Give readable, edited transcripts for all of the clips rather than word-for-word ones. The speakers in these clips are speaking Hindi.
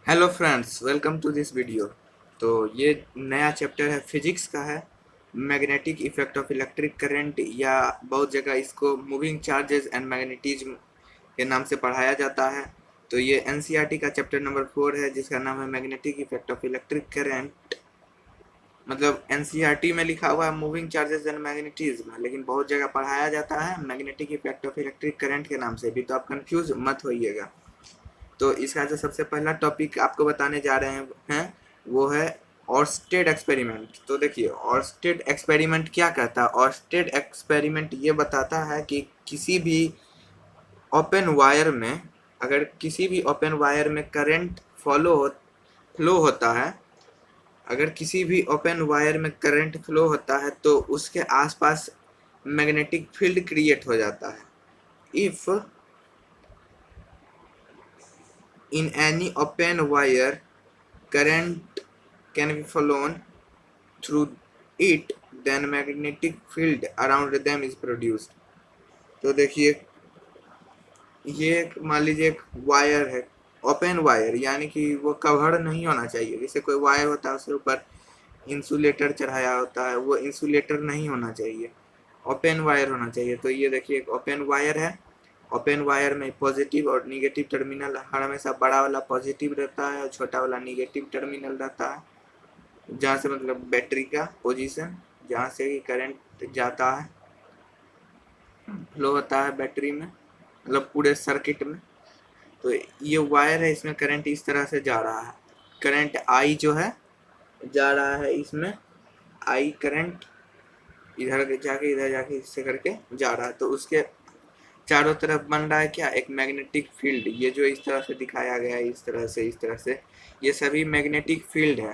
Hello friends, welcome to this video. तो ये नया चैप्टर है, फिजिक्स का है। Magnetic effect of electric current, या बहुत जगह इसको मूविंग चार्जेस एंड मैग्नेटिज्म के नाम से पढ़ाया जाता है। तो ये एनसीईआरटी का चैप्टर नंबर 4 है, जिसका नाम है magnetic effect of electric current. मतलब एनसीईआरटी में लिखा हुआ है मूविंग चार्जेस एंड मैग्नेटिज्म, लेकिन बहुत जगह पढ़ाया जाता है magnetic effect of electric current के नाम से भी। तो आप कंफ्यूज मत होइएगा। तो इसका जो सबसे पहला टॉपिक आपको बताने जा रहे हैं वो है ऑर्स्टेड एक्सपेरिमेंट। तो देखिए, ऑर्स्टेड एक्सपेरिमेंट क्या कहता है। ऑर्स्टेड एक्सपेरिमेंट ये बताता है कि किसी भी ओपन वायर में, अगर किसी भी ओपन वायर में करंट फ्लो होता है, अगर किसी भी ओपन वायर में करंट फ्लो होता है तो उसके आसपास मैग्नेटिक फील्ड क्रिएट हो जाता है। If in any open wire current can be flown through it, then magnetic field around them is produced। तो देखिए, ये मान लीजिए एक वायर है, ओपन वायर, यानी कि वो कवर्ड नहीं होना चाहिए। जैसे कोई वायर होता है उसके ऊपर इंसुलेटर चढ़ाया होता है, वो इंसुलेटर नहीं होना चाहिए, ओपन वायर होना चाहिए। तो ये देखिए एक ओपन वायर है। ओपन वायर में पॉजिटिव और निगेटिव टर्मिनल हमेशा बड़ा वाला पॉजिटिव रहता है और छोटा वाला निगेटिव टर्मिनल रहता है, जहाँ से मतलब बैटरी का पोजीशन, जहाँ से कि करंट जाता है, फ्लो होता है बैटरी में, मतलब पूरे सर्किट में। तो ये वायर है, इसमें करंट इस तरह से जा रहा है। करंट आई जो है जा रहा है इसमें, आई करंट इधर जाके इससे करके जा रहा है। तो उसके चारों तरफ बन रहा है क्या, एक मैग्नेटिक फील्ड। ये जो इस तरह से दिखाया गया है, इस तरह से ये सभी मैग्नेटिक फील्ड है।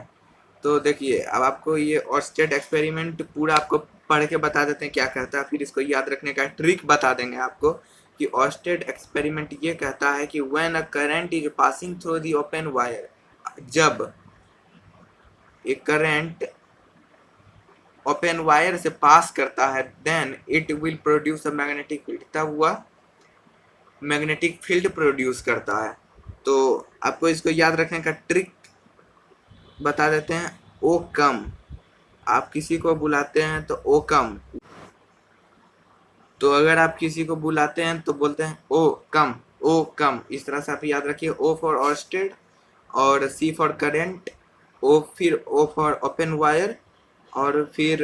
तो देखिए, अब आपको ये ऑर्स्टेड एक्सपेरिमेंट पूरा आपको पढ़ के बता देते हैं क्या कहता है, फिर इसको याद रखने का ट्रिक बता देंगे आपको कि ऑर्स्टेड एक्सपेरिमेंट ये कहता है कि when a current is passing through the open wire, जब एक करंट ओपन वायर से पास करता है, then it will produce a magnetic field, तब वह मैग्नेटिक फील्ड प्रोड्यूस करता है। तो आपको इसको याद रखने का ट्रिक बता देते हैं। ओ कम, आप किसी को बुलाते हैं तो ओ कम, तो अगर आप किसी को बुलाते हैं तो बोलते हैं ओ कम, ओ कम। इस तरह से आप याद रखिए। ओ फॉर ऑर्स्टेड, और सी फॉर करेंट, ओ फिर ओ फॉर ओपन वायर, और फिर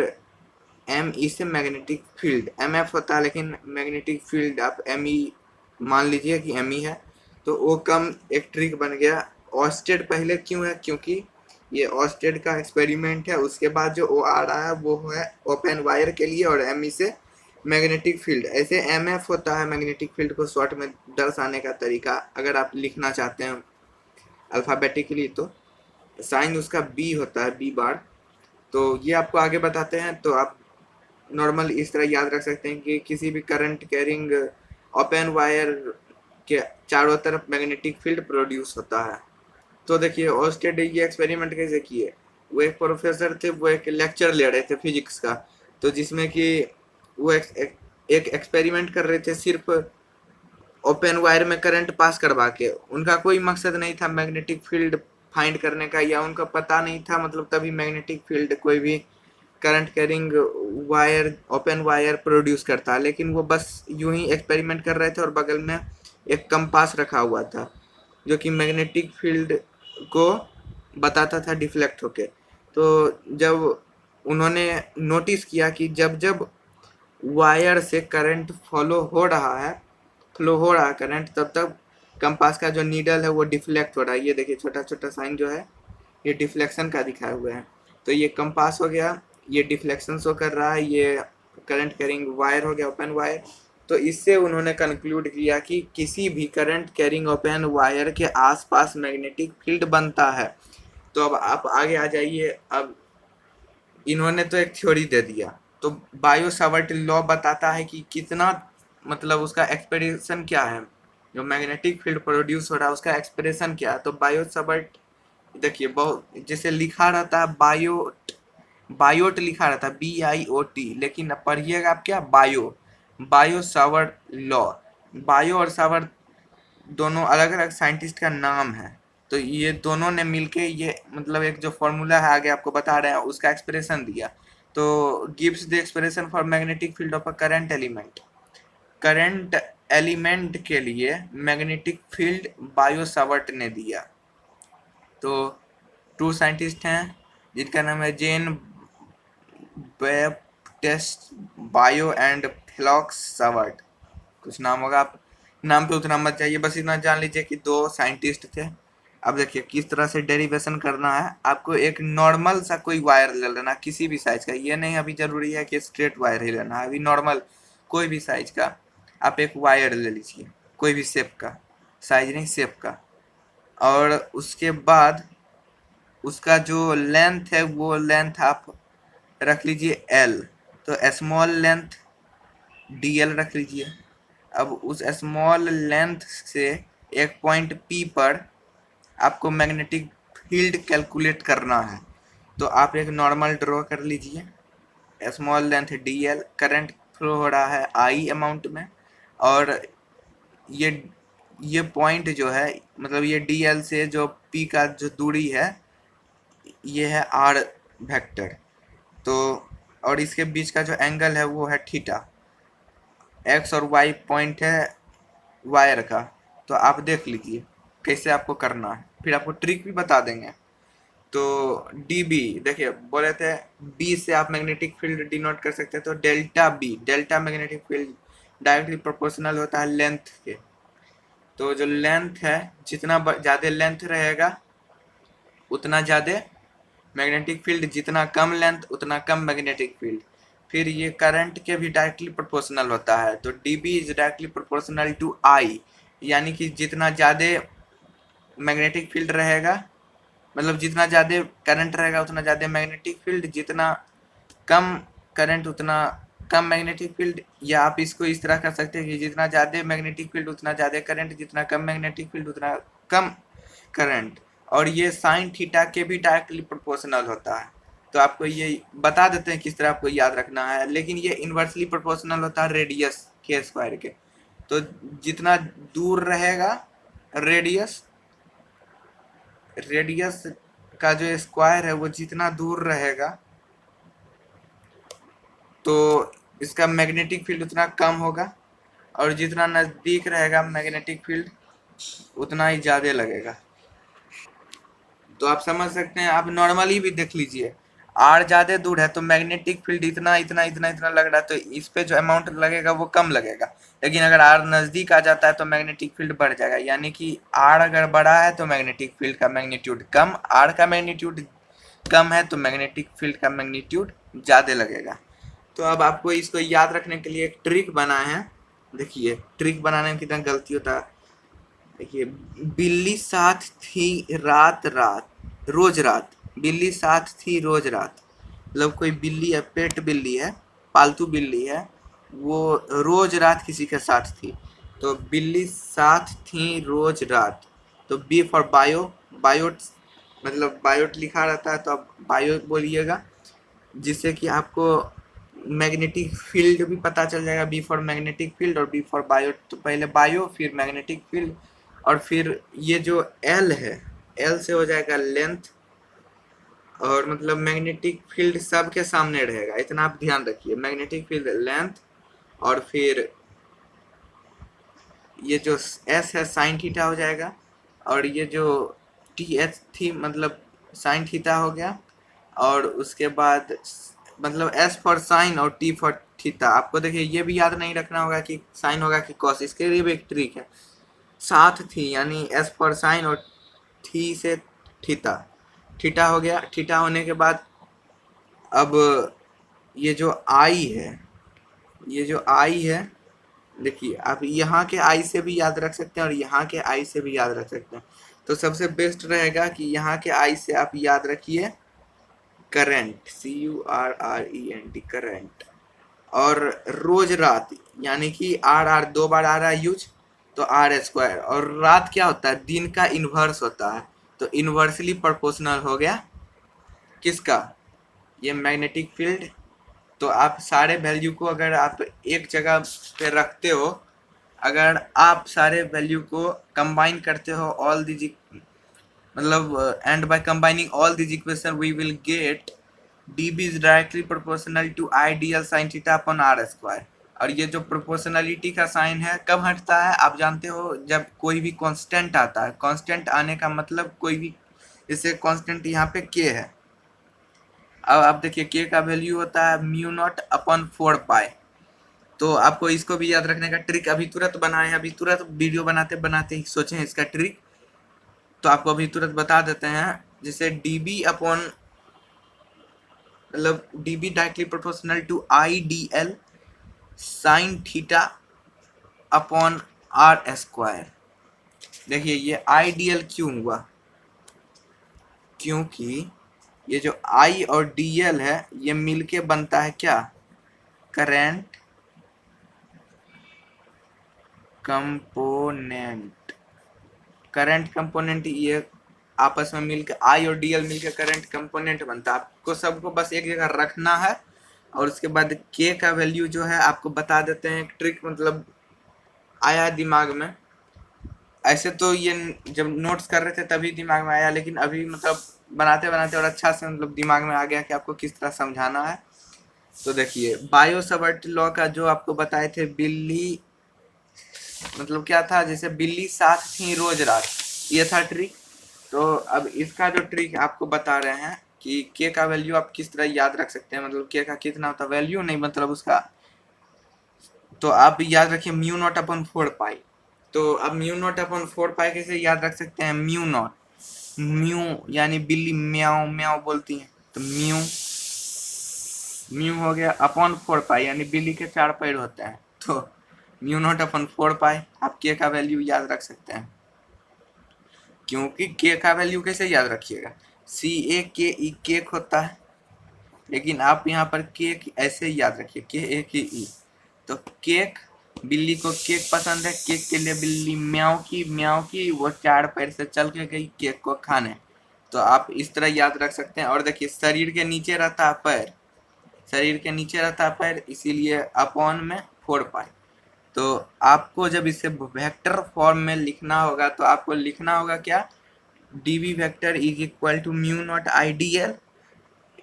एम ई से मैग्नेटिक फील्ड। एम एफ होता है, लेकिन मैग्नेटिक फील्ड आप एम ई मान लीजिए कि एम ई है। तो ओ कम एक ट्रिक बन गया। ऑर्स्टेड पहले क्यों है, क्योंकि ये ऑर्स्टेड का एक्सपेरिमेंट है। उसके बाद जो ओ आ रहा है वो है ओपन वायर के लिए, और एम ई से मैग्नेटिक फील्ड। ऐसे एम एफ होता है मैग्नेटिक फील्ड को शॉर्ट में दर्शाने का तरीका, अगर आप लिखना चाहते हैं अल्फ़ाबेटिकली। तो साइन उसका बी होता है, बी बार। तो ये आपको आगे बताते हैं। तो आप नॉर्मल इस तरह याद रख सकते हैं कि किसी भी करंट कैरिंग ओपन वायर के चारों तरफ मैग्नेटिक फील्ड प्रोड्यूस होता है। तो देखिए, ऑर्स्टेड ये एक्सपेरिमेंट कैसे किए। वो एक प्रोफेसर थे, वो एक लेक्चर ले रहे थे फिजिक्स का, तो जिसमें कि वो एक एक्सपेरिमेंट कर रहे थे सिर्फ ओपन वायर में करंट पास करवा के। उनका कोई मकसद नहीं था मैग्नेटिक फील्ड फाइंड करने का, या उनका पता नहीं था मतलब तभी मैग्नेटिक फील्ड कोई भी current carrying wire, open wire produce करता है। लेकिन वो बस यूं ही एक्सपेरिमेंट कर रहे थे, और बगल में एक कंपास रखा हुआ था जो कि मैग्नेटिक फील्ड को बताता था डिफ्लेक्ट होके। तो जब उन्होंने नोटिस किया कि जब जब वायर से करंट फ्लो हो रहा है करंट, तब तब कंपास का जो नीडल है वो डिफ्लेक्ट हो रहा है। ये देखिए छोटा छोटा साइन जो है ये डिफ्लेक्शन का दिखाए हुए हैं। तो ये कंपास हो गया, ये डिफ्लेक्शन शो कर रहा है, ये करंट कैरिंग वायर हो गया, ओपन वायर। तो इससे उन्होंने कंक्लूड किया कि किसी भी करंट कैरिंग ओपन वायर के आसपास मैग्नेटिक फील्ड बनता है। तो अब आप आगे आ जाइए। अब इन्होंने तो एक थ्योरी दे दिया, तो बायो सावर्ट लॉ बताता है कि कितना, मतलब उसका एक्सप्रेशन क्या है, जो मैग्नेटिक फील्ड प्रोड्यूस हो रहा है उसका एक्सप्रेशन क्या है। तो बायो सावर्ट, देखिए बहुत जैसे लिखा रहता है बायोट, बायोट लिखा रहता है BIOT, लेकिन अब पढ़िएगा आप क्या, बायो सावर्ट लॉ। बायो और सावर्ट दोनों अलग अलग साइंटिस्ट का नाम है। तो तो ये दोनों ने मिलके ये मतलब एक जो फॉर्मूला है आगे आपको बता रहे हैं उसका एक्सप्रेशन दिया। तो gives the expression for magnetic field of a current element. Current element के लिए मैग्नेटिक फील्ड बायो सावर्ट ने दिया। तो 2 साइंटिस्ट हैं जिनका नाम है जेन बैप्टिस्ट बायो एंड फ्लॉक्स सावर्ट, कुछ नाम होगा, आप नाम पे उतना मत जाइए, बस इतना जान लीजिए कि 2 साइंटिस्ट थे। अब देखिए किस तरह से डेरिवेशन करना है। आपको एक नॉर्मल सा कोई वायर ले लेना किसी भी साइज का, ये नहीं अभी जरूरी है कि स्ट्रेट वायर ही लेना है, अभी नॉर्मल कोई भी साइज का आप एक वायर ले लीजिए, कोई भी शेप का, साइज नहीं शेप का। और उसके बाद उसका जो लेंथ है वो लेंथ आप रख लीजिए एल, तो स्मॉल लेंथ डी एल रख लीजिए। अब उस स्मॉल लेंथ से एक पॉइंट पी पर आपको मैग्नेटिक फील्ड कैलकुलेट करना है। तो आप एक नॉर्मल ड्रॉ कर लीजिए, small length D L, current flow हो रहा है आई अमाउंट में, और ये ये पॉइंट जो है मतलब ये डी एल से जो पी का जो दूरी है ये है आर वेक्टर। तो और इसके बीच का जो एंगल है वो है थीटा, एक्स और वाई पॉइंट है वायर का। तो आप देख लीजिए कैसे आपको करना है, फिर आपको ट्रिक भी बता देंगे। तो डी बी देखिए बोले थे बी से आप मैग्नेटिक फील्ड डिनोट कर सकते हैं, तो delta B, delta magnetic field directly proportional होता है लेंथ के। तो जो लेंथ है जितना ज़्यादा लेंथ रहेगा उतना ज़्यादा मैग्नेटिक फील्ड, जितना कम लेंथ उतना कम मैग्नेटिक फील्ड। फिर ये करंट के भी डायरेक्टली प्रोपोर्शनल होता है, तो D B is directly proportional to I, यानी कि जितना ज़्यादा मैग्नेटिक फील्ड रहेगा मतलब जितना ज़्यादा करंट रहेगा उतना ज़्यादा मैग्नेटिक फील्ड, जितना कम करंट उतना कम मैग्नेटिक फील्ड। या आप इसको इस तरह कर सकते हैं कि जितना ज़्यादा मैग्नेटिक फील्ड उतना ज़्यादा करंट, जितना कम मैग्नेटिक फील्ड उतना कम करंट। और ये साइन थीटा के भी डायरेक्टली प्रोपोर्शनल होता है। तो आपको ये बता देते हैं किस तरह आपको याद रखना है, लेकिन ये इन्वर्सली प्रोपोर्शनल होता है रेडियस के स्क्वायर के। तो जितना दूर रहेगा रेडियस, रेडियस का जो स्क्वायर है वो जितना दूर रहेगा तो इसका मैग्नेटिक फील्ड उतना कम होगा, और जितना नज़दीक रहेगा मैग्नेटिक फील्ड उतना ही ज़्यादा लगेगा। तो आप समझ सकते हैं, आप नॉर्मली भी देख लीजिए, आर ज़्यादा दूर है तो मैग्नेटिक फील्ड इतना इतना इतना इतना लग रहा है, तो इस पे जो अमाउंट लगेगा वो कम लगेगा। लेकिन अगर आर नज़दीक आ जाता है तो मैग्नेटिक फील्ड बढ़ जाएगा, यानी कि आर अगर बड़ा है तो मैग्नेटिक फील्ड का मैग्नीट्यूड कम, आर का मैग्नीट्यूड कम है तो मैग्नेटिक फील्ड का मैग्नीट्यूड ज़्यादा लगेगा। तो अब आपको इसको याद रखने के लिए एक ट्रिक बनाए हैं। देखिए ट्रिक बनाने में कितना गलती होता है। देखिए बिल्ली साथ थी रात रात, रोज रात, बिल्ली साथ थी रोज रात, मतलब कोई बिल्ली है, पेट बिल्ली है, पालतू बिल्ली है, वो रोज रात किसी के साथ थी। तो बिल्ली साथ थी रोज रात, तो बी फॉर बायो, बायोट मतलब बायोट लिखा रहता है तो आप बायो बोलिएगा, जिससे कि आपको मैग्नेटिक फील्ड भी पता चल जाएगा। बी फॉर मैग्नेटिक फील्ड और बी फॉर बायो, तो पहले बायो फिर मैग्नेटिक फील्ड, और फिर ये जो एल है एल से हो जाएगा लेंथ, और मतलब मैग्नेटिक फील्ड सबके सामने रहेगा, इतना आप ध्यान रखिए, मैग्नेटिक फील्ड लेंथ, और फिर ये जो एस है साइन थीटा हो जाएगा, और ये जो टी एच थी मतलब साइन थीटा हो गया, और उसके बाद मतलब एस फॉर साइन और टी फॉर थीटा। आपको देखिए ये भी याद नहीं रखना होगा कि साइन होगा कि कॉस, इसके लिए भी एक ट्रिक है, साथ थी यानी एस फॉर साइन और थी से थीटा, थीटा हो गया। थीटा होने के बाद अब ये जो आई है, ये जो आई है देखिए आप यहाँ के आई से भी याद रख सकते हैं और यहाँ के आई से भी याद रख सकते हैं। तो सबसे बेस्ट रहेगा कि यहाँ के आई से आप याद रखिए करंट, CURRENT करंट, और रोज रात यानी कि आर आर 2 बार आ रहा है यूज, तो आर स्क्वायर, और रात क्या होता है दिन का इन्वर्स होता है, तो इन्वर्सली प्रोपोर्शनल हो गया किसका, ये मैग्नेटिक फील्ड। तो आप सारे वैल्यू को अगर आप एक जगह पे रखते हो, अगर आप सारे वैल्यू को कंबाइन करते हो ऑल दी मतलब and by combining all this equation we will get dB is directly proportional to ideal sine theta upon R square. और ये जो प्रोपोर्शनलिटी का साइन है कब हटता है आप जानते हो, जब कोई भी कांस्टेंट आता है। कांस्टेंट आने का मतलब कोई भी, जैसे कांस्टेंट यहाँ पे k है। अब आप देखिए k का वैल्यू होता है म्यू नॉट अपॉन 4 पाई। तो आपको इसको भी याद रखने का ट्रिक अभी तुरंत बनाए, अभी तुरंत वीडियो बनाते बनाते ही सोचे इसका ट्रिक, तो आपको अभी तुरंत बता देते हैं। जैसे dB अपॉन, मतलब dB directly proportional to IDL sine theta upon R square. देखिए ये आइडियल क्यों हुआ, क्योंकि ये जो I और DL है ये मिलके बनता है क्या, करंट कंपोनेंट। करंट कंपोनेंट ये आपस में मिलकर I और DL मिलकर करंट कंपोनेंट बनता है। आपको सबको बस एक जगह रखना है और उसके बाद K का वैल्यू जो है आपको बता देते हैं। एक ट्रिक मतलब आया दिमाग में, ऐसे तो ये जब नोट्स कर रहे थे तभी दिमाग में आया, लेकिन अभी मतलब बनाते बनाते और अच्छा से मतलब दिमाग में आ गया कि आपको किस तरह समझाना है। तो देखिए बायो सवर्ट लॉ का जो आपको बताए थे, बिल्ली मतलब क्या था, जैसे बिल्ली साथ थी रोज रात, ये था ट्रिक। तो अब इसका जो ट्रिक आपको बता रहे हैं कि के का वैल्यू आप किस तरह याद रख सकते हैं, मतलब के का कितना होता है, वैल्यू नहीं मतलब उसका। तो आप याद रखिए म्यू नॉट अपॉन 4 पाई। तो अब म्यू नॉट अपॉन 4 पाई कैसे याद रख सकते हैं, म्यू नॉट, म्यू यानी बिल्ली म्याओ म्याओ बोलती है, तो म्यू म्यू हो गया अपॉन 4 पाई, यानी बिल्ली के 4 पैर होते हैं। तो म्यू नॉट अपॉन 4 पाई आप के का वैल्यू याद रख सकते हैं। क्योंकि के का वैल्यू कैसे याद रखिएगा, CAKE केक होता है, लेकिन आप यहाँ पर केक ऐसे ही याद रखिए KAKE। तो केक, बिल्ली को केक पसंद है, केक के लिए बिल्ली म्याओ की वो 4 पैर से चल के गई केक को खाने। तो आप इस तरह याद रख सकते हैं। और देखिए शरीर के नीचे रहता है पैर, शरीर के नीचे रहता है पैर, इसीलिए अपॉन में 4 पाई। तो आपको जब इसे वेक्टर फॉर्म में लिखना होगा तो आपको लिखना होगा क्या, dB vector is equal to mu naught IDL।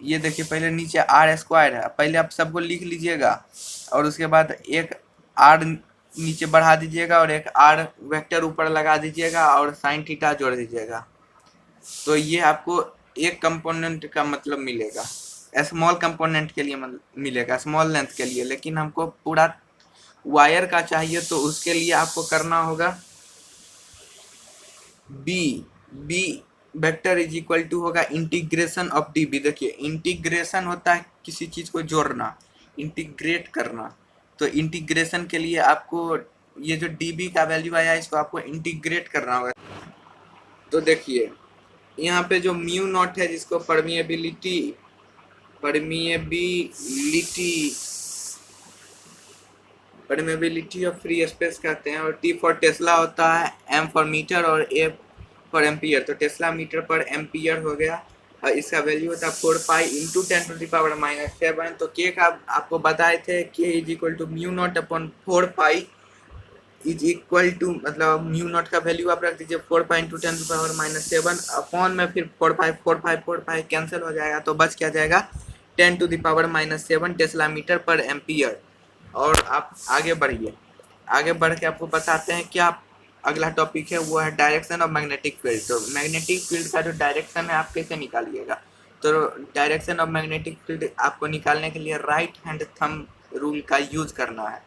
ये देखिए पहले नीचे आर स्क्वायर है, पहले आप सबको लिख लीजिएगा और उसके बाद एक आर नीचे बढ़ा दीजिएगा और एक आर वेक्टर ऊपर लगा दीजिएगा और साइन थीटा जोड़ दीजिएगा। तो ये आपको एक कंपोनेंट का मतलब मिलेगा, स्मॉल कंपोनेंट के लिए मिलेगा, स्मॉल लेंथ के लिए। लेकिन हमको पूरा वायर का चाहिए तो उसके लिए आपको करना होगा B vector is equal to होगा इंटीग्रेशन ऑफ डीबी। देखिए इंटीग्रेशन होता है किसी चीज को जोड़ना, इंटीग्रेट करना। तो इंटीग्रेशन के लिए आपको ये जो डीबी का वैल्यू आया इसको आपको इंटीग्रेट करना होगा। तो देखिए यहाँ पे जो म्यू नॉट है जिसको permeability permeability of free space कहते हैं, और T फॉर टेस्ला होता है, M फॉर मीटर और A फॉर एम्पियर। तो टेस्ला मीटर पर एम्पियर हो गया और इसका वैल्यू होता है 4 पाई इंटू 10⁻⁻⁷। तो के का आपको बताए थे K is equal to mu naught upon 4 pi is equal to, मतलब म्यू नॉट का वैल्यू आप रख दीजिए 4 पाई इंटू 10⁻⁻⁷, अपॉन में फिर 4 पाई कैंसिल हो जाएगा तो बच क्या जाएगा 10⁻⁻⁷ टेस्ला मीटर पर एम्पियर। और आप आगे बढ़िए, आगे बढ़ के आपको बताते हैं क्या अगला टॉपिक है, वो है डायरेक्शन ऑफ मैग्नेटिक फील्ड। तो मैग्नेटिक फील्ड का जो डायरेक्शन है आप कैसे निकालिएगा, तो डायरेक्शन ऑफ मैग्नेटिक फील्ड आपको निकालने के लिए राइट हैंड थंब रूल का यूज करना है।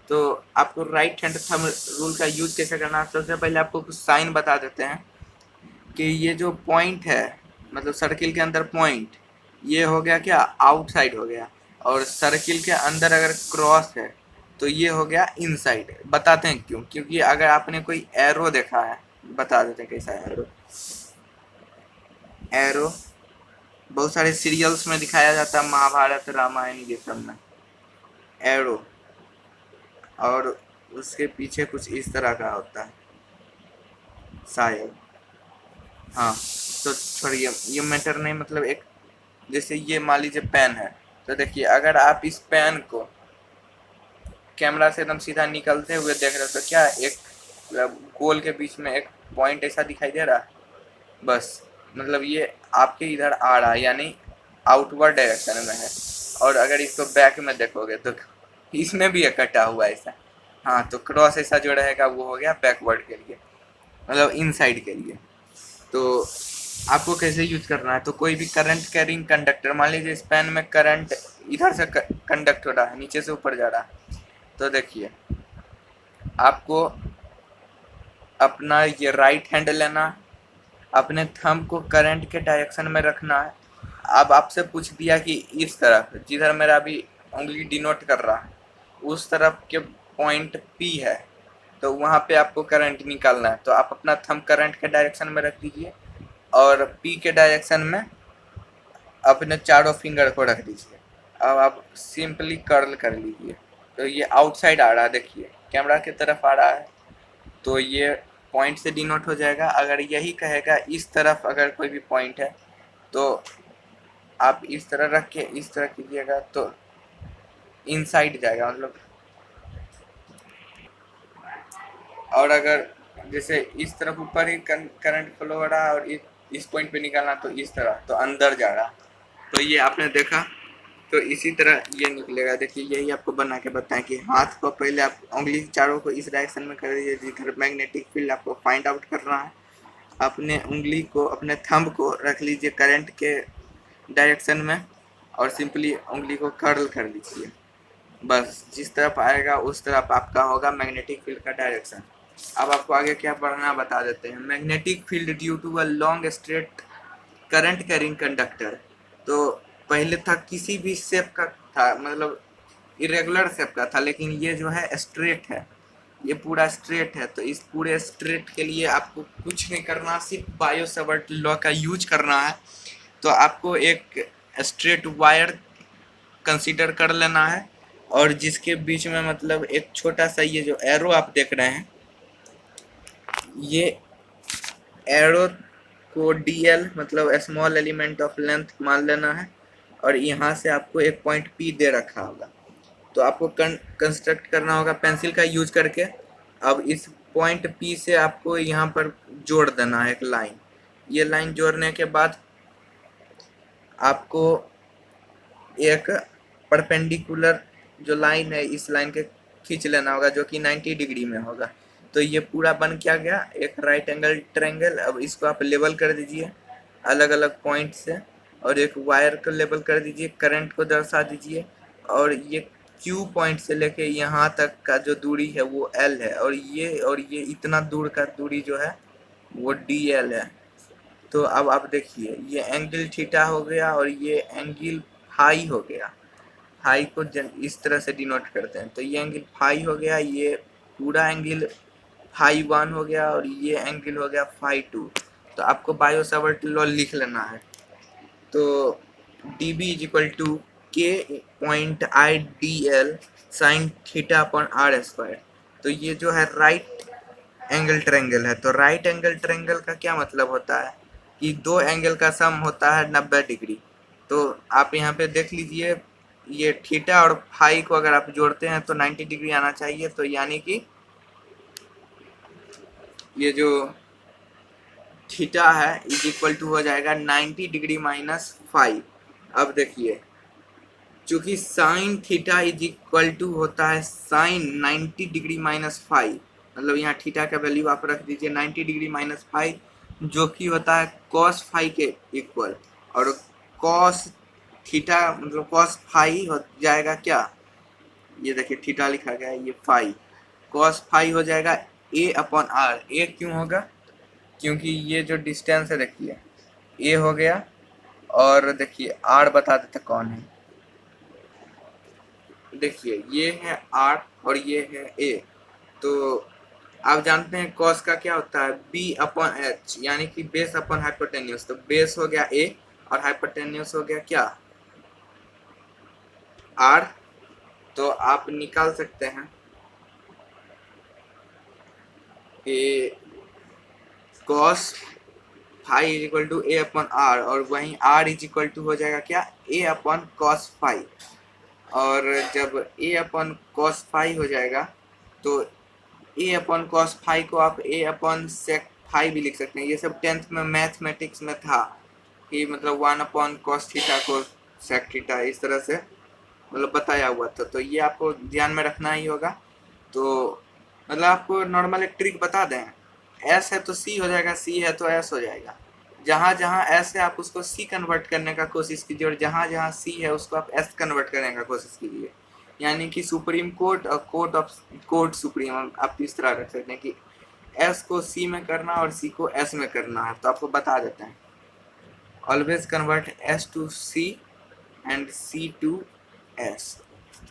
तो आपको राइट हैंड थंब रूल का यूज कैसे करना है, सबसे पहले आपको कुछ साइन बता देते हैं कि ये जो पॉइंट है, मतलब सर्किल के अंदर पॉइंट, ये हो गया क्या आउटसाइड हो गया, और सर्किल के अंदर अगर क्रॉस है तो ये हो गया इनसाइड। बताते हैं क्यों, क्योंकि अगर आपने कोई एरो देखा है, बता देते हैं कैसा एरो। एरो बहुत सारे सीरियल्स में दिखाया जाता है, महाभारत रामायण ये सब में एरो, और उसके पीछे कुछ इस तरह का होता है शायद, हाँ। तो छोड़िए ये मैटर नहीं, मतलब एक जैसे ये मान लीजिए पेन है, तो देखिए अगर आप इस पेन को कैमरा से एकदम सीधा निकलते हुए देख रहे हो तो क्या एक गोल के बीच में एक पॉइंट ऐसा दिखाई दे रहा है, बस मतलब ये आपके इधर आ रहा है, यानी आउटवर्ड डायरेक्शन में है। और अगर इसको बैक में देखोगे तो इसमें भी एक कटा हुआ है ऐसा। हाँ, तो क्रॉस ऐसा जो रहेगा वो हो गया बैकवर्ड के लिए, मतलब इनसाइड के लिए। तो आपको कैसे यूज करना है, तो कोई भी करंट कैरिंग कंडक्टर, मान लीजिए इस पेन में करंट इधर से कंडक्ट हो रहा है, नीचे से ऊपर जा रहा है, तो देखिए आपको अपना ये राइट हैंड लेना, अपने थंब को करंट के डायरेक्शन में रखना है। अब आपसे पूछ दिया कि इस तरफ जिधर मेरा अभी उंगली डिनोट कर रहा है उस तरफ के पॉइंट पी है, तो वहाँ पे आपको करंट निकालना है। तो आप अपना थंब करंट के डायरेक्शन में रख दीजिए और पी के डायरेक्शन में अपने चारों फिंगर को रख दीजिए। अब आप सिंपली कर्ल कर लीजिए, तो ये आउटसाइड आ रहा है, देखिए कैमरा की तरफ आ रहा है, तो ये पॉइंट से डिनोट हो जाएगा। अगर यही कहेगा इस तरफ अगर कोई भी पॉइंट है तो आप इस तरह रख के इस तरह कीजिएगा तो इनसाइड जाएगा मतलब। और अगर जैसे इस तरफ ऊपर ही करंट फ्लो हो रहा है और इस पॉइंट पे निकालना तो इस तरह तो अंदर जा रहा। तो ये आपने देखा, तो इसी तरह ये निकलेगा। देखिए यही आपको बना के बताएं कि हाथ को पहले आप उंगली चारों को इस डायरेक्शन में कर दीजिए जिधर मैग्नेटिक फील्ड आपको फाइंड आउट करना है। अपने उंगली को, अपने थंब को रख लीजिए करंट के डायरेक्शन में और सिंपली उंगली को कर्ल कर लीजिए। बस जिस तरफ आएगा उस तरफ आपका होगा मैग्नेटिक फील्ड का डायरेक्शन। अब आपको आगे क्या पढ़ना बता देते हैं। Magnetic field due to a long straight current carrying conductor. तो पहले था किसी भी शेप का था, मतलब इरेगुलर शेप का था, लेकिन ये जो है स्ट्रेट है, ये पूरा स्ट्रेट है। तो इस पूरे स्ट्रेट के लिए आपको कुछ नहीं करना, सिर्फ बायो सावर्ट लॉ का यूज करना है। तो आपको एक स्ट्रेट वायर कंसीडर कर लेना है और जिसके बीच में मतलब एक छोटा सा ये जो एरो आप देख रहे हैं, ये एरो को डीएल मतलब स्मॉल एलिमेंट ऑफ लेंथ मान लेना है और यहाँ से आपको एक पॉइंट पी दे रखा होगा। तो आपको कंस्ट्रक्ट करना होगा पेंसिल का यूज करके। अब इस पॉइंट पी से आपको यहाँ पर जोड़ देना है एक लाइन। ये लाइन जोड़ने के बाद आपको एक परपेंडिकुलर जो लाइन है इस लाइन के खींच लेना होगा जो कि 90 डिग्री में होगा। तो ये पूरा बन क्या गया, एक राइट एंगल ट्रायंगल। अब इसको आप लेवल कर दीजिए अलग अलग पॉइंट से और एक वायर को लेवल कर दीजिए, करंट को दर्शा दीजिए और ये Q पॉइंट से लेके यहाँ तक का जो दूरी है वो L है और ये इतना दूर का दूरी जो है वो DL है। तो अब आप देखिए ये एंगल थीटा हो गया और ये एंगल फाई हो गया। फाई को इस तरह से डिनोट करते हैं, तो ये एंगल फाई हो गया, ये पूरा एंगल फाई 1 हो गया और ये एंगल हो गया फाई 2। तो आपको बायो सावर्ट लॉ लिख लेना है। तो dB is equal to K point I D L sine theta upon R square. तो ये जो है राइट एंगल ट्रायंगल है। तो राइट एंगल ट्रायंगल का क्या मतलब होता है कि दो एंगल का सम होता है 90 डिग्री। तो आप यहाँ पे देख लीजिए ये थीटा और फाई को अगर आप जोड़ते हैं तो 90 डिग्री आना चाहिए। तो यानी कि ये जो थीटा है इज इक्वल टू हो जाएगा 90 डिग्री माइनस 5। अब देखिए चूंकि sine theta is equal to होता है साइन 90 डिग्री माइनस 5, मतलब यहाँ थीटा का वैल्यू आप रख दीजिए 90 डिग्री माइनस 5 जो कि होता है कॉस फाई के इक्वल। और कॉस थीटा मतलब कॉस फाई हो जाएगा क्या, ये देखिए थीटा लिखा गया है, ये फाई कॉस फाई हो जाएगा ए अपॉन आर। ए क्यों होगा, क्योंकि ये जो डिस्टेंस है देखिए ए हो गया और देखिए आर बता देते कौन है। देखिए ये है आर और ये है ए। तो आप जानते हैं कॉस का क्या होता है बी अपॉन एच, यानी कि बेस अपॉन हाइपोटेन्यूज। तो बेस हो गया ए और हाइपोटेन्यूज हो गया क्या आर। तो आप निकाल सकते हैं कि cos phi is equal to A upon R और वहीं आर इज इक्वल टू हो जाएगा क्या ए अपॉन कॉस फाई। और जब ए अपॉन कॉस फाई हो जाएगा तो ए अपॉन कॉस फाई को आप ए अपॉन सेक फाई भी लिख सकते हैं। ये सब 10th में मैथमेटिक्स में था कि मतलब 1/cos थीटा को सेक थीटा इस तरह से मतलब बताया हुआ था। तो ये आपको ध्यान में रखना ही होगा। तो मतलब आपको नॉर्मल एक ट्रिक बता दें, एस है तो सी हो जाएगा, सी है तो एस हो जाएगा। जहाँ जहाँ एस है आप उसको सी कन्वर्ट करने का कोशिश कीजिए, और जहाँ जहाँ सी है उसको आप एस कन्वर्ट करने का कोशिश कीजिए। यानी कि सुप्रीम कोर्ट और कोर्ट सुप्रीम आप इस तरह रख सकते हैं कि एस को सी में करना और सी को एस में करना है। तो आपको बता देते हैं, always convert S to C and C to S.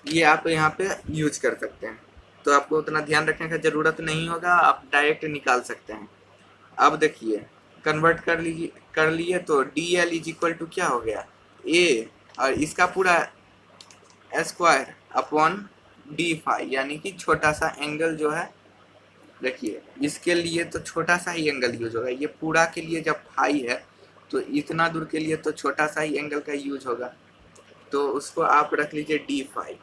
ये आप यहाँ पे यूज कर सकते हैं। तो आपको उतना ध्यान रखने का ज़रूरत नहीं होगा, आप डायरेक्ट निकाल सकते हैं। अब देखिए कन्वर्ट कर लिए तो D L is equal to क्या हो गया, ए और इसका पूरा स्क्वायर अपॉन डी फाई, यानी कि छोटा सा एंगल जो है, देखिए इसके लिए तो छोटा सा ही एंगल यूज होगा। ये पूरा के लिए जब फाई है तो इतना दूर के लिए तो छोटा सा ही एंगल का यूज होगा। तो उसको आप रख लीजिए डी फाई।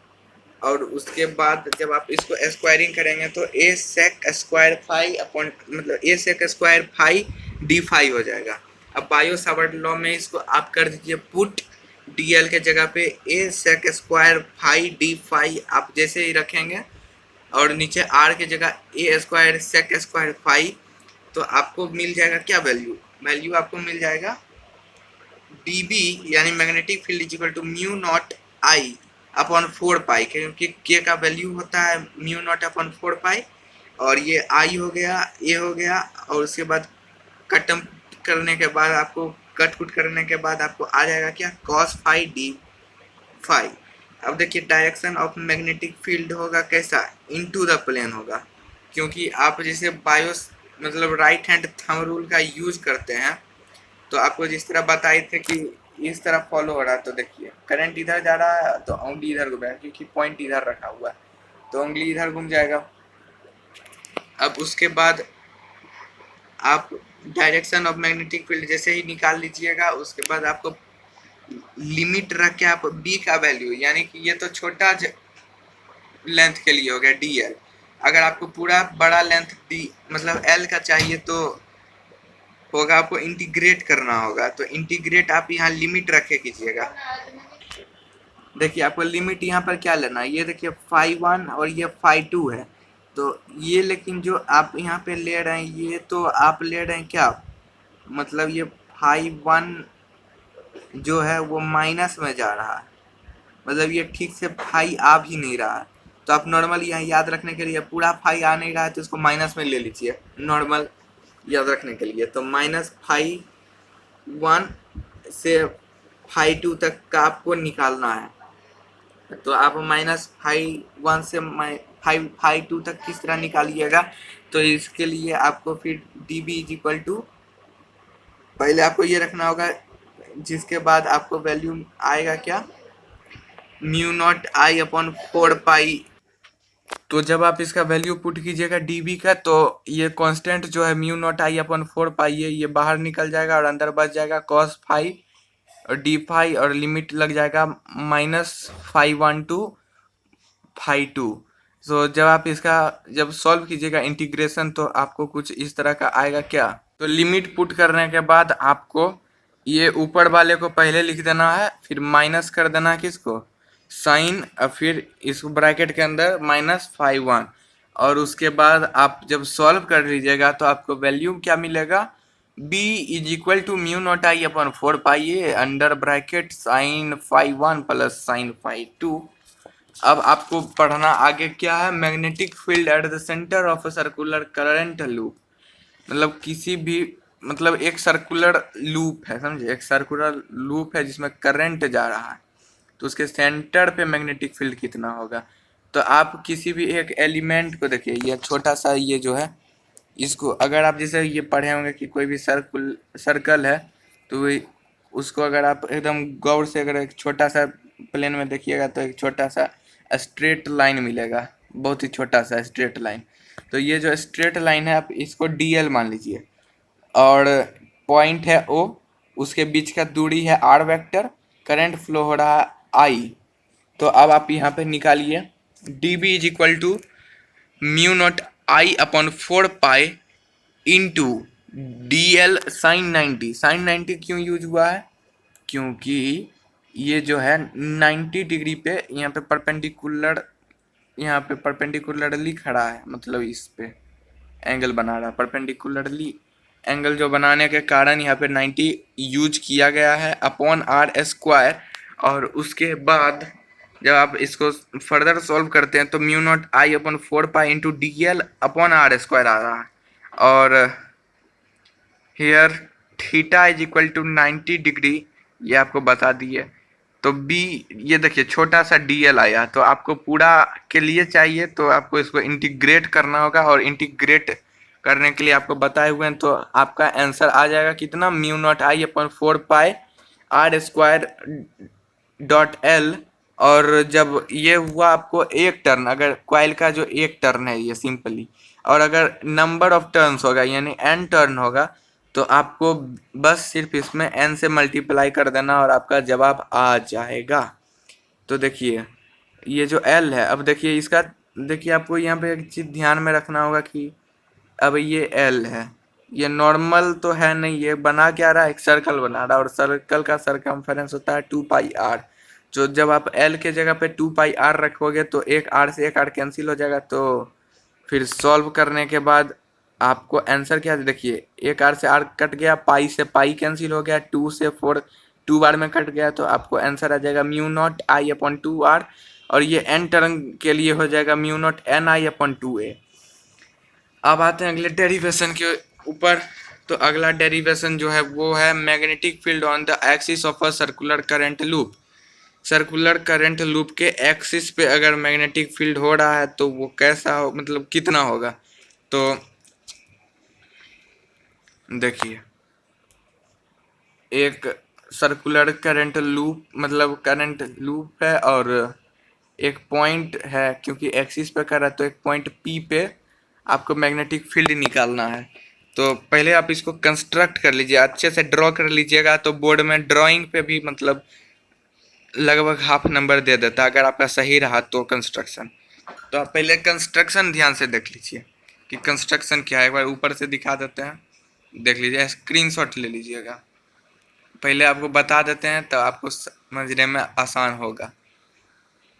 और उसके बाद जब आप इसको स्क्वायरिंग करेंगे तो A sec square phi upon मतलब A sec square phi D phi हो जाएगा। अब बायो सावर्ट लॉ में इसको आप कर दीजिए पुट, डी एल के जगह पे A sec square phi D phi आप जैसे ही रखेंगे, और नीचे आर के जगह A square sec square phi, तो आपको मिल जाएगा क्या वैल्यू आपको मिल जाएगा डी बी, यानी magnetic field is equal to mu naught I upon 4 pi, क्योंकि के का वैल्यू होता है म्यू नॉट अपॉन 4 पाई, और ये आई हो गया, ए हो गया, और उसके बाद कटम करने के बाद आपको कट कुट करने के बाद आपको आ जाएगा क्या, कॉस फाई डी फाई। अब देखिए डायरेक्शन ऑफ मैग्नेटिक फील्ड होगा कैसा, इनटू द प्लेन होगा, क्योंकि आप जैसे बायोस मतलब राइट हैंड थंब रूल का यूज करते हैं। तो आपको जिस तरह बताए थे कि इस तरह फॉलो हो रहा है, तो देखिए करंट इधर जा रहा है तो उंगली इधर घूम जाएगा, क्योंकि पॉइंट इधर रखा हुआ है तो उंगली इधर घूम जाएगा। अब उसके बाद आप डायरेक्शन ऑफ मैग्नेटिक फील्ड जैसे ही निकाल लीजिएगा, उसके बाद आपको लिमिट रख के आप बी का वैल्यू, यानी कि ये तो छोटा लेंथ के लिए हो गया डी एल, अगर आपको पूरा बड़ा लेंथ डी मतलब एल का चाहिए तो होगा आपको इंटीग्रेट करना होगा। तो इंटीग्रेट आप यहाँ लिमिट रखे कीजिएगा। देखिए आपको लिमिट यहाँ पर क्या लेना है, ये देखिए फाई 1 और ये फाई 2 है। तो ये लेकिन जो आप यहाँ पे ले रहे हैं ये तो आप ले रहे हैं क्या, मतलब ये फाई 1 जो है वो माइनस में जा रहा है, मतलब ये ठीक से फाई आ भी नहीं रहा है। तो आप नॉर्मल यहाँ याद रखने के लिए, पूरा फाई आ नहीं रहा है तो इसको माइनस में ले लीजिए नॉर्मल याद रखने के लिए। तो माइनस फाई 1 से फाई 2 तक का आपको निकालना है। तो आप माइनस फाई 1 से फाई 2 तक किस तरह निकालिएगा, तो इसके लिए आपको फिर D B is equal to, पहले आपको ये रखना होगा, जिसके बाद आपको वैल्यू आएगा क्या, म्यू नॉट आई अपॉन 4 पाई। तो जब आप इसका वैल्यू पुट कीजिएगा dB का, तो ये कांस्टेंट जो है म्यू नॉट आई अपॉन 4 पाई है, ये बाहर निकल जाएगा और अंदर बच जाएगा कॉस फाई और डी फाई, और लिमिट लग जाएगा माइनस फाई 1 टू फाई 2। तो जब आप इसका जब सॉल्व कीजिएगा इंटीग्रेशन, तो आपको कुछ इस तरह का आएगा क्या, तो लिमिट पुट करने के बाद आपको ये ऊपर वाले को पहले लिख देना है, फिर माइनस कर देना है किसको, साइन, और फिर इस ब्रैकेट के अंदर माइनस फाई 1, और उसके बाद आप जब सॉल्व कर लीजिएगा तो आपको वैल्यू क्या मिलेगा, b is equal to mu naught I upon 4 pi A under bracket sine phi 1 plus sine phi 2। अब आपको पढ़ना आगे क्या है, magnetic field at the centre of a circular current loop, मतलब किसी भी मतलब एक सर्कुलर लूप है, समझे, एक सर्कुलर लूप है जिसमें करंट जा रहा है, तो उसके सेंटर पे मैग्नेटिक फील्ड कितना होगा। तो आप किसी भी एक एलिमेंट को देखिए, ये छोटा सा ये जो है, इसको अगर आप जैसे ये पढ़े होंगे कि कोई भी सर्कल है, तो उसको अगर आप एकदम गौर से अगर एक छोटा सा प्लेन में देखिएगा तो एक छोटा सा स्ट्रेट लाइन मिलेगा, बहुत ही छोटा सा स्ट्रेट लाइन। तो ये जो स्ट्रेट लाइन है आप इसको dl मान लीजिए, और पॉइंट है O, उसके बीच का दूरी है r वेक्टर, करंट फ्लो हो रहा है I। तो अब आप यहाँ पे निकालिए dB is equal to mu naught I upon 4 pi into DL sin 90 क्यों यूज हुआ है? क्योंकि ये जो है 90 डिग्री पे यहाँ पे परपेंडिकुलरली खड़ा है, मतलब इस पे एंगल बना रहा है परपेंडिकुलरली। एंगल जो बनाने के कारण यहाँ पे 90 यूज किया गया है अपॉन आर स्क्वायर। और उसके बाद जब आप इसको फर्दर सॉल्व करते हैं तो mu naught I upon 4 pi into D L upon R square आ रहा है। और here theta is equal to 90 degree, ये आपको बता दिए। तो बी, ये देखिए छोटा सा डी एल आया, तो आपको पूरा के लिए चाहिए तो आपको इसको इंटीग्रेट करना होगा। और इंटीग्रेट करने के लिए आपको बताए हुए हैं, तो आपका आंसर आ जाएगा कितना, mu naught I upon 4 pi R square dot L. और जब ये हुआ आपको एक टर्न, अगर कॉइल का जो एक टर्न है ये सिंपली, और अगर नंबर ऑफ टर्न्स होगा यानी एन टर्न होगा, तो आपको बस सिर्फ इसमें एन से मल्टीप्लाई कर देना और आपका जवाब आ जाएगा। तो देखिए ये जो एल है, अब देखिए इसका, देखिए आपको यहाँ पे एक चीज़ ध्यान में रखना होगा कि अब ये एल है, ये नॉर्मल तो है नहीं, ये बना क्या रहा है, एक सर्कल बना रहा है। और सर्कल का सरकमफेरेंस होता है 2 पाई आर। जो जब आप एल के जगह पे 2 पाई आर रखोगे तो एक आर से एक आर कैंसिल हो जाएगा। तो फिर सॉल्व करने के बाद आपको आंसर क्या, देखिए एक आर से आर कट गया, पाई से पाई कैंसिल हो गया, 2 से 4 2 बार में कट गया, तो आपको आंसर आ जाएगा mu naught I upon 2 R. और ये एन टर्न के लिए हो जाएगा mu naught N I upon 2 A. अब आते हैं अगले डेरिवेशन के ऊपर। तो अगला डेरिवेशन जो है वो है magnetic field on the axis of a circular current loop. Circular current loop के एक्सिस पे अगर मैग्नेटिक फील्ड हो रहा है तो वो कैसा हो, मतलब कितना होगा। तो देखिए एक सर्कुलर करंट लूप, मतलब करंट लूप है और एक पॉइंट है, क्योंकि एक्सिस पे कर रहा है तो एक पॉइंट पी पे आपको मैग्नेटिक फील्ड निकालना है। तो पहले आप इसको कंस्ट्रक्ट कर लीजिए, अच्छे से ड्रॉ कर लीजिएगा, तो बोर्ड में ड्राइंग पे भी मतलब लगभग हाफ नंबर दे देता अगर आपका सही रहा तो कंस्ट्रक्शन। तो आप पहले कंस्ट्रक्शन ध्यान से देख लीजिए कि कंस्ट्रक्शन क्या है, एक बार ऊपर से दिखा देते हैं, देख लीजिए, स्क्रीनशॉट ले लीजिएगा। पहले आपको बता देते हैं तो आपको समझने में आसान होगा।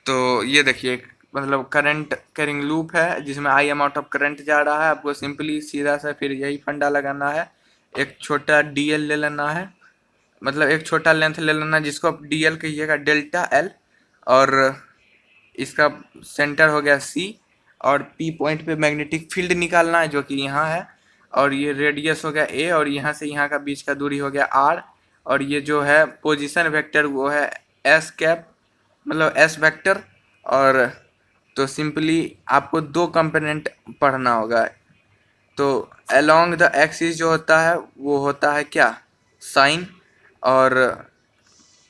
तो ये देखिए मतलब करंट कैरिंग लूप है जिसमें आई अमाउंट ऑफ करंट जा रहा है। आपको सिंपली सीधा सा फिर यही फंडा लगाना है, एक छोटा डीएल ले लेना है, मतलब एक छोटा लेंथ ले लेना जिसको आप डीएल कहिएगा, डेल्टा एल। और इसका सेंटर हो गया सी, और पी पॉइंट पे मैग्नेटिक फील्ड निकालना है जो कि यहाँ है। और ये रेडियस हो गया ए, और यहाँ से यहाँ का बीच का दूरी हो गया आर। और ये जो है पोजीशन वेक्टर वो है एस कैप, मतलब एस वेक्टर। और तो सिंपली आपको दो कंपोनेंट पढ़ना होगा। तो अलोंग द एक्सिस जो होता है वो होता है क्या, साइन। और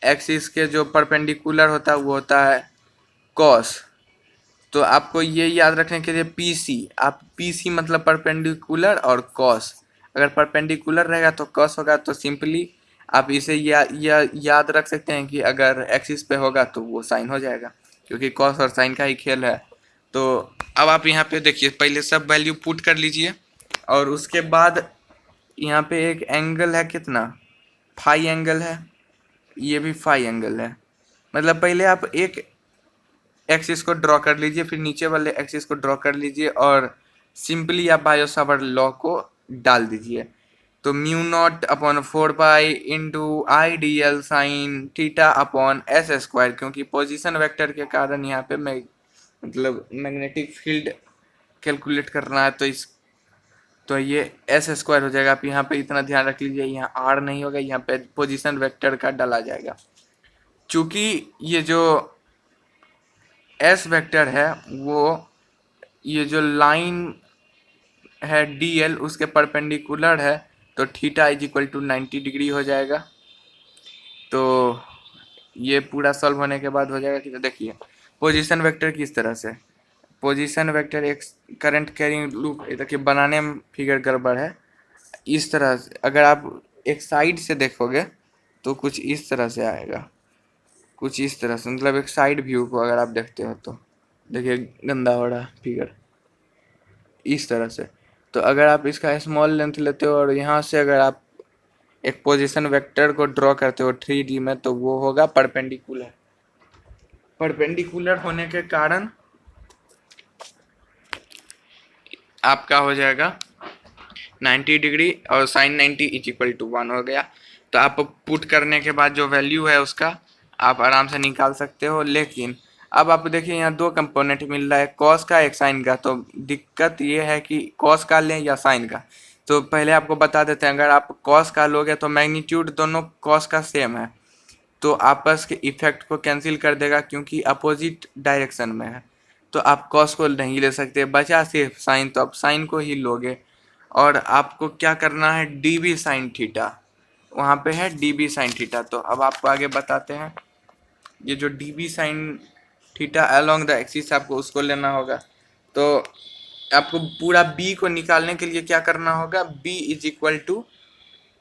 एक्सिस के जो परपेंडिकुलर होता है वो होता है कॉस। तो आपको ये याद रखने के लिए पीसी, आप पीसी मतलब परपेंडिकुलर और कॉस, अगर परपेंडिकुलर रहेगा तो कॉस होगा। तो सिंपली आप इसे याद रख सकते हैं कि अगर एक्सिस पे होगा तो वो साइन हो जाएगा, क्योंकि कॉस और साइन का ही खेल है। तो अब आप यहाँ पे देखिए, पहले सब वैल्यू पुट कर लीजिए, और उसके बाद यहाँ पे एक एंगल है कितना, फाई एंगल है, ये भी फाई एंगल है। मतलब पहले आप एक एक्सिस को ड्रॉ कर लीजिए, फिर नीचे वाले एक्सिस को ड्रॉ कर लीजिए, और सिंपली आप बायो सावर्ट लॉ को डाल दीजिए। तो mu naught upon 4 pi into I D L sine theta upon S square, क्योंकि पोजीशन वेक्टर के कारण यहाँ पे मतलब मैग्नेटिक फील्ड कैलकुलेट करना है, तो ये एस स्क्वायर हो जाएगा। आप यहाँ पे इतना ध्यान रख लीजिए, यहाँ आर नहीं होगा, यहाँ पे पोजीशन वेक्टर का डाला जाएगा। चूंकि ये जो एस वेक्टर है वो, ये जो लाइन है डी एल उसके परपेंडिकुलर है, तो theta is equal to 90 degree हो जाएगा। तो ये पूरा सॉल्व होने के बाद हो जाएगा कि, तो देखिए पोजीशन वेक्टर किस तरह से, पोजीशन वेक्टर एक करंट कैरिंग लूप, देखिए बनाने में फिगर गड़बड़ है। इस तरह से अगर आप एक साइड से देखोगे तो कुछ इस तरह से आएगा, कुछ इस तरह से, मतलब एक साइड व्यू को अगर आप देखते हो तो देखिए गंदा हो रहा फिगर इस तरह से। तो अगर आप इसका स्मॉल लेंथ लेते हो और यहाँ से अगर आप एक पोजीशन वेक्टर को ड्रॉ करते हो 3D में, तो वो होगा परपेंडिकुलर। परपेंडिकुलर होने के कारण आपका हो जाएगा 90 डिग्री और साइन 90 इज इक्वल टू 1 हो गया। तो आप पुट करने के बाद जो वैल्यू है उसका आप आराम से निकाल सकते हो। लेकिन अब आप देखिए यहाँ दो कंपोनेंट मिल रहा है, कॉस का एक साइन का। तो दिक्कत ये है कि कॉस का लें या साइन का। तो पहले आपको बता देते हैं, अगर आप कॉस का लोगे तो मैग्नीट्यूड दोनों कॉस का सेम है, तो आपस के इफेक्ट को कैंसिल कर देगा क्योंकि अपोजिट डायरेक्शन में है। तो आप कॉस को नहीं ले सकते, बचा सिर्फ साइन, तो आप साइन को ही लोगे। और आपको क्या करना है, डी बी साइन थीटा, वहाँ पे है डी बी साइन थीटा। तो अब आपको आगे बताते हैं, ये जो D B sine theta along the axis आपको उसको लेना होगा। तो आपको पूरा बी को निकालने के लिए क्या करना होगा, बी इज इक्वल टू,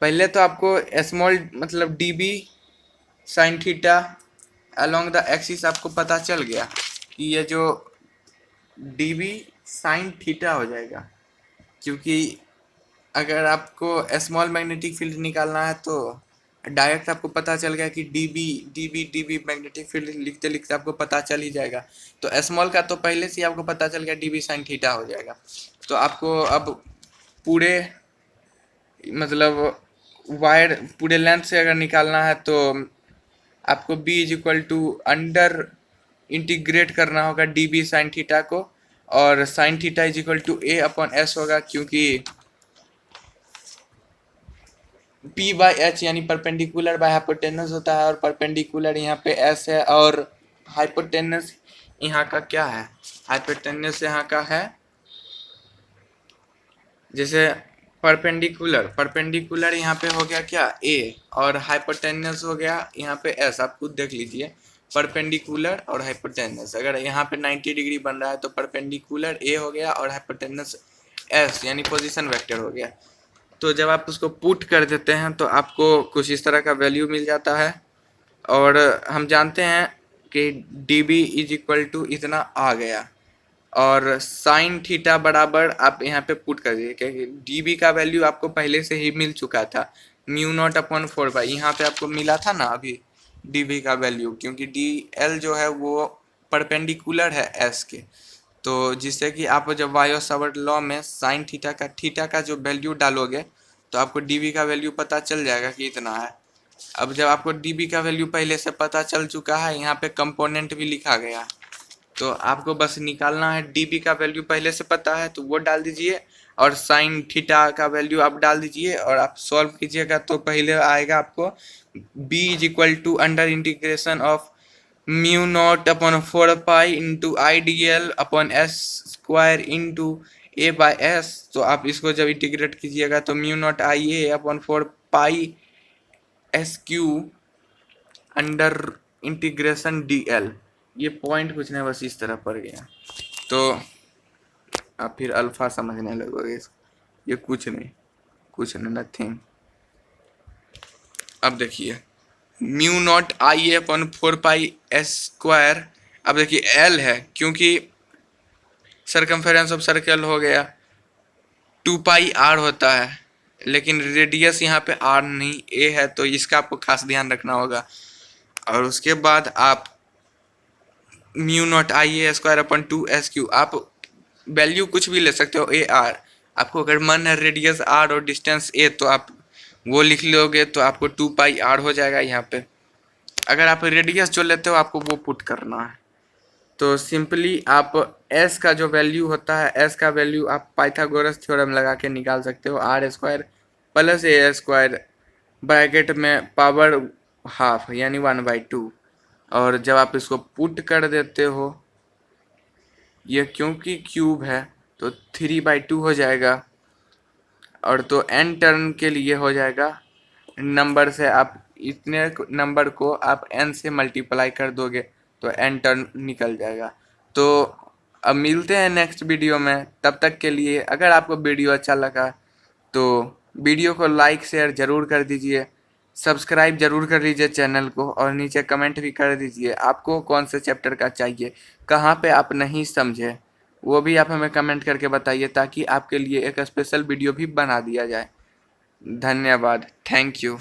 पहले तो आपको स्मॉल मतलब D B sine theta along the axis आपको पता चल गया कि ये जो डी बी साइन थीटा हो जाएगा, क्योंकि अगर आपको स्मॉल मैग्नेटिक फील्ड निकालना है तो डायरेक्ट आपको पता चल गया कि डी बी मैग्नेटिक फील्ड लिखते लिखते आपको पता चल ही जाएगा। तो स्मॉल का तो पहले से ही आपको पता चल गया, डी बी साइन थीटा हो जाएगा। तो आपको अब पूरे मतलब वायर पूरे लेंथ से अगर निकालना है तो आपको b is equal to under integrate करना होगा डी बी साइन थीटा को, और sine theta is equal to a upon s होगा, क्योंकि p बाई h यानी परपेंडिकुलर बाय हाइपोटेनस होता है, और परपेंडिकुलर यहाँ पे s है और हाइपोटेनस यहाँ का क्या है, हाइपोटेनस यहाँ का है, जैसे परपेंडिकुलर यहाँ पे हो गया क्या a, और हाइपोटेनस हो गया यहाँ पे s। आप खुद देख लीजिए, परपेंडिकुलर और हाइपोटेनस, अगर यहाँ पे 90 डिग्री बन रहा है तो परपेंडिकुलर a हो गया और हाइपोटेनस s यानी पोजीशन वेक्टर हो गया। तो जब आप उसको पुट कर देते हैं तो आपको कुछ इस तरह का वैल्यू मिल जाता है। और हम जानते हैं कि D B is equal to इतना आ गया, और साइन थीटा बराबर आप यहाँ पे पुट कर दीजिए, क्योंकि डी बी का वैल्यू आपको पहले से ही मिल चुका था, म्यू नॉट अपॉन 4 पाई, यहाँ पे आपको मिला था ना अभी डी बी का वैल्यू, क्योंकि डी एल जो है वो परपेंडिकुलर है एस के। तो जिससे कि आप जब वायो सावर्ट लॉ में साइन थीटा का जो वैल्यू डालोगे तो आपको डी बी का वैल्यू पता चल जाएगा कि इतना है। अब जब आपको डी बी का वैल्यू पहले से पता चल चुका है, यहाँ पे कंपोनेंट भी लिखा गया, तो आपको बस निकालना है, डी बी का वैल्यू पहले से पता है तो वो डाल दीजिए, और साइन थीटा का वैल्यू आप डाल दीजिए, और आप सॉल्व कीजिएगा तो पहले आएगा आपको b is equal to under integration of mu naught upon 4 pi into I D L upon S square into A by S. तो आप इसको जब इंटीग्रेट कीजिएगा तो mu naught I A upon 4 pi S Q under integration D L, ये पॉइंट कुछ नहीं, बस इस तरह पड़ गया तो आप फिर अल्फा समझने लगोगे। ये कुछ नहीं नथिंग। अब देखिए mu naught I A upon 4 pi S square, अब देखिए एल है क्योंकि सरकमफेरेंस ऑफ सर्कल हो गया, 2 पाई आर होता है, लेकिन रेडियस यहाँ पे आर नहीं ए है, तो इसका आपको खास ध्यान रखना होगा। और उसके बाद आप mu naught I A square upon 2 SQ, आप वैल्यू कुछ भी ले सकते हो, ए आर, आपको अगर मन है रेडियस आर और डिस्टेंस ए तो आप वो लिख लोगे, तो आपको 2 पाई आर हो जाएगा यहाँ पे। अगर आप रेडियस जो लेते हो आपको वो पुट करना है। तो सिंपली आप एस का जो वैल्यू होता है, एस का वैल्यू आप पाइथागोरस थ्योरम लगा के निकाल सकते हो, R square plus A square bracket में पावर हाफ यानी 1/2। और जब आप इसको पुट कर देते हो, ये क्योंकि क्यूब है तो 3/2 हो जाएगा, और तो n टर्न के लिए हो जाएगा नंबर से, आप इतने नंबर को आप n से मल्टीप्लाई कर दोगे तो n टर्न निकल जाएगा। तो अब मिलते हैं नेक्स्ट वीडियो में, तब तक के लिए अगर आपको वीडियो अच्छा लगा तो वीडियो को लाइक शेयर ज़रूर कर दीजिए, सब्सक्राइब ज़रूर कर लीजिए चैनल को, और नीचे कमेंट भी कर दीजिए आपको कौन से चैप्टर का चाहिए, कहाँ पे आप नहीं समझे वो भी आप हमें कमेंट करके बताइए, ताकि आपके लिए एक स्पेशल वीडियो भी बना दिया जाए। धन्यवाद, थैंक यू।